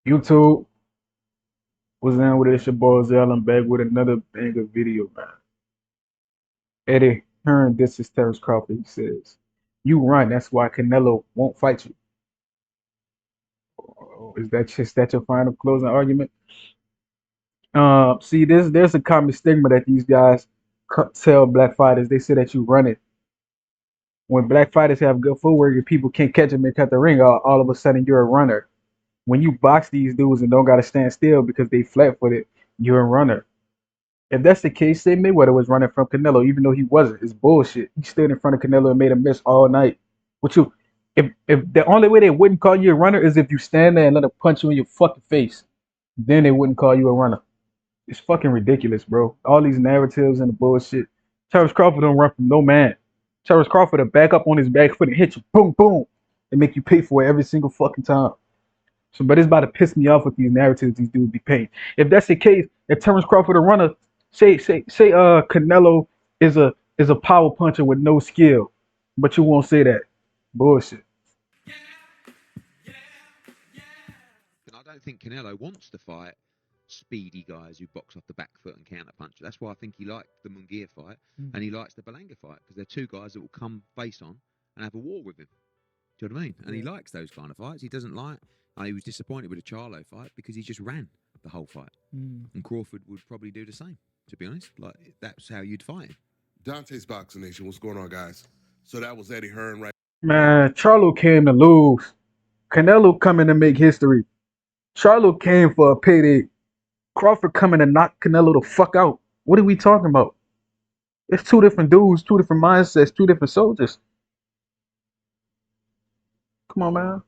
YouTube was in with this your boy Zell. I'm back with another banger video, man. Eddie Hearn, this is Terence Crawford. He says, "You run. That's why Canelo won't fight you." Oh, is that your final closing argument? See, there's a common stigma that these guys tell black fighters. They say that you run it. When black fighters have good footwork and people can't catch them and cut the ring, all of a sudden you're a runner. When you box these dudes and don't gotta stand still because they flat footed, you're a runner. If that's the case, say Mayweather was running from Canelo, even though he wasn't. It's bullshit. He stood in front of Canelo and made him miss all night. What you? If the only way they wouldn't call you a runner is if you stand there and let him punch you in your fucking face, then they wouldn't call you a runner. It's fucking ridiculous, bro. All these narratives and the bullshit. Terence Crawford don't run from no man. Terence Crawford will back up on his back foot and hit you, boom, boom, and make you pay for it every single fucking time. So, but it's about to piss me off with these narratives these dudes be painting. If that's the case, if Terence Crawford a runner, say Canelo is a power puncher with no skill, but you won't say that. Bullshit. And I don't think Canelo wants to fight speedy guys who box off the back foot and counter punch. That's why I think he liked the Munguia fight and he likes the Belanga fight because they're two guys that will come face on and have a war with him. Do you know what I mean? And he likes those kind of fights. He doesn't like. He was disappointed with the Charlo fight because he just ran the whole fight. And Crawford would probably do the same. To be honest, like that's how you'd fight him. Dante's Boxing Nation, what's going on, guys? So that was Eddie Hearn right Man, Charlo came to lose. Canelo coming to make history. Charlo came for a payday. Crawford coming to knock Canelo the fuck out. What are we talking about? It's two different dudes, two different mindsets, two different soldiers. Come on, man.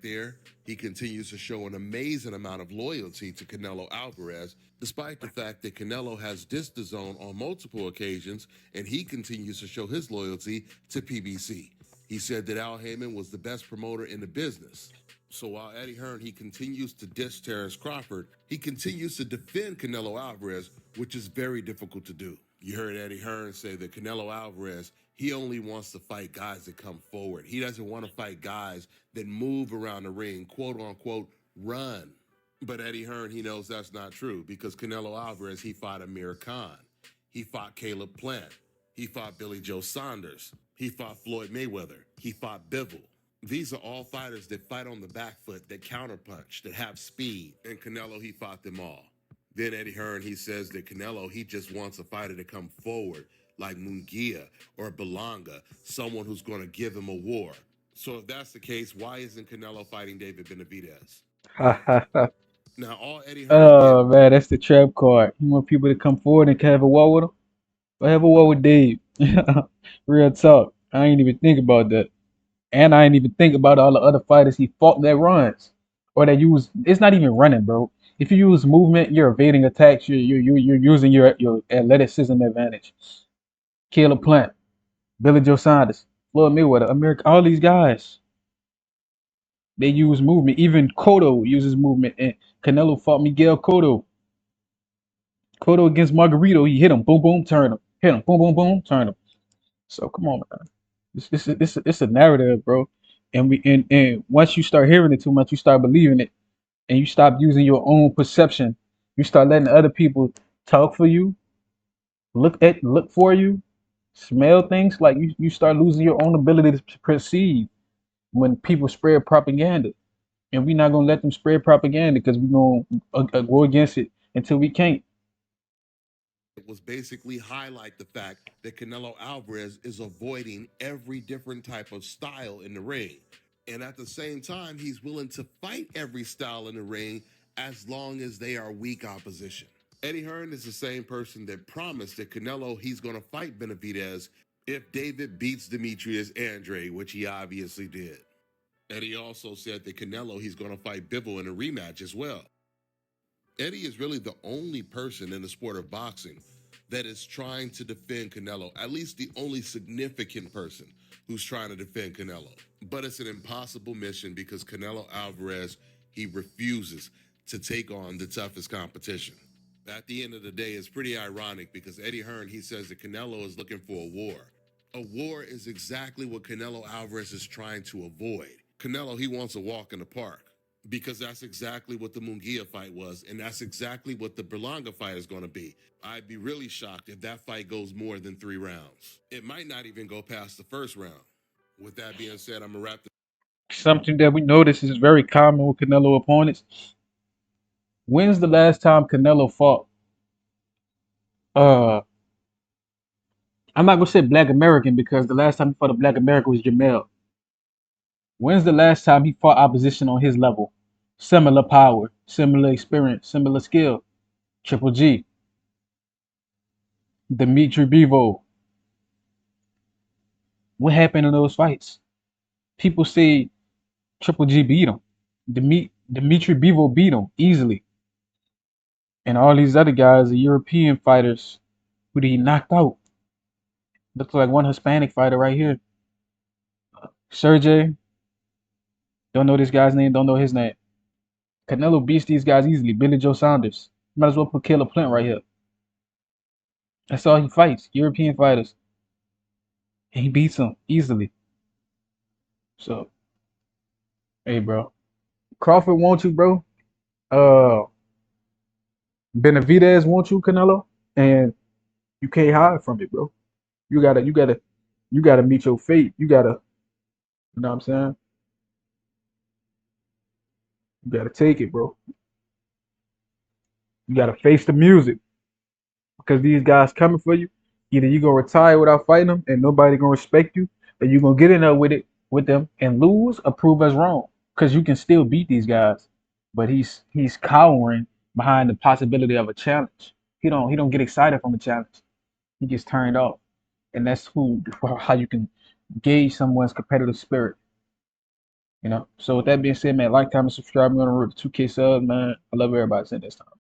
there. He continues to show an amazing amount of loyalty to Canelo Alvarez, despite the fact that Canelo has dissed the zone on multiple occasions, and he continues to show his loyalty to PBC. He said that Al Heyman was the best promoter in the business. So while Eddie Hearn, he continues to diss Terence Crawford, he continues to defend Canelo Alvarez, which is very difficult to do. You heard Eddie Hearn say that Canelo Alvarez, he only wants to fight guys that come forward. He doesn't want to fight guys that move around the ring, quote unquote, run. But Eddie Hearn, he knows that's not true because Canelo Alvarez, he fought Amir Khan. He fought Caleb Plant. He fought Billy Joe Saunders. He fought Floyd Mayweather. He fought Bivol. These are all fighters that fight on the back foot, that counterpunch, that have speed. And Canelo, he fought them all. Then Eddie Hearn, he says that Canelo, he just wants a fighter to come forward, like Munguia or Belanga, someone who's going to give him a war. So if that's the case, why isn't Canelo fighting David Benavidez? Now, all Eddie Hearn did. Oh man, that's the trap card. You want people to come forward and have a war with him? Well, have a war with Dave. Real talk. I ain't even think about that. And I ain't even think about all the other fighters he fought that runs. Or that use it's not even running, bro. If you use movement, you're evading attacks, you're using your athleticism advantage. Caleb Plant, Billy Joe Saunders, Floyd Mayweather, America, all these guys, they use movement. Even Cotto uses movement. And Canelo fought Miguel Cotto. Cotto against Margarito, he hit him, boom, boom, turn him. Hit him, boom, boom, boom, turn him. So come on, man. It's a narrative, bro. And once you start hearing it too much, you start believing it, and you stop using your own perception. You start letting other people talk for you, look for you, smell things. Like you start losing your own ability to perceive when people spread propaganda, and we're not gonna let them spread propaganda because we're gonna go against it until we can't. Was basically highlight the fact that Canelo Alvarez is avoiding every different type of style in the ring. And at the same time, he's willing to fight every style in the ring as long as they are weak opposition. Eddie Hearn is the same person that promised that Canelo, he's going to fight Benavidez if David beats Demetrius Andre, which he obviously did. Eddie also said that Canelo, he's going to fight Bivol in a rematch as well. Eddie is really the only person in the sport of boxing that is trying to defend Canelo, at least the only significant person who's trying to defend Canelo. But it's an impossible mission because Canelo Alvarez, he refuses to take on the toughest competition. At the end of the day, it's pretty ironic because Eddie Hearn, he says that Canelo is looking for a war. A war is exactly what Canelo Alvarez is trying to avoid. Canelo, he wants a walk in the park. because that's exactly what the Munguia fight was, and that's exactly what the Berlanga fight is going to be. I'd be really shocked if that fight goes more than 3 rounds. It might not even go past the first round. With that being said, I'm going to wrap this. Something that we notice is very common with Canelo opponents. When's the last time Canelo fought? Uh, I'm not gonna say Black American because the last time he fought a Black American was Jamel. When's the last time he fought opposition on his level? Similar power, similar experience, similar skill. Triple G, Dimitri Bivol. What happened in those fights? People say Triple G beat him. Dimitri Bivol beat him easily. And all these other guys are European fighters who he knocked out. Looks like one Hispanic fighter right here. Sergey, don't know this guy's name, don't know his name. Canelo beats these guys easily. Billy Joe Saunders. Might as well put Caleb Plant right here. That's all he fights. European fighters. And he beats them easily. So, hey, bro. Crawford wants you, bro. Uh, Benavidez wants you, Canelo. And you can't hide from it, bro. You gotta meet your fate. You know what I'm saying? You gotta take it, bro. You gotta face the music because these guys coming for you. Either you gonna retire without fighting them and nobody gonna respect you, or you gonna get in there with them and lose or prove us wrong. Because you can still beat these guys, but he's cowering behind the possibility of a challenge. He don't get excited from a challenge. He gets turned off, and that's how you can gauge someone's competitive spirit. You know. So with that being said, man, like, comment, subscribe. I'm gonna root 2K subs, man. I love everybody. Saying this time.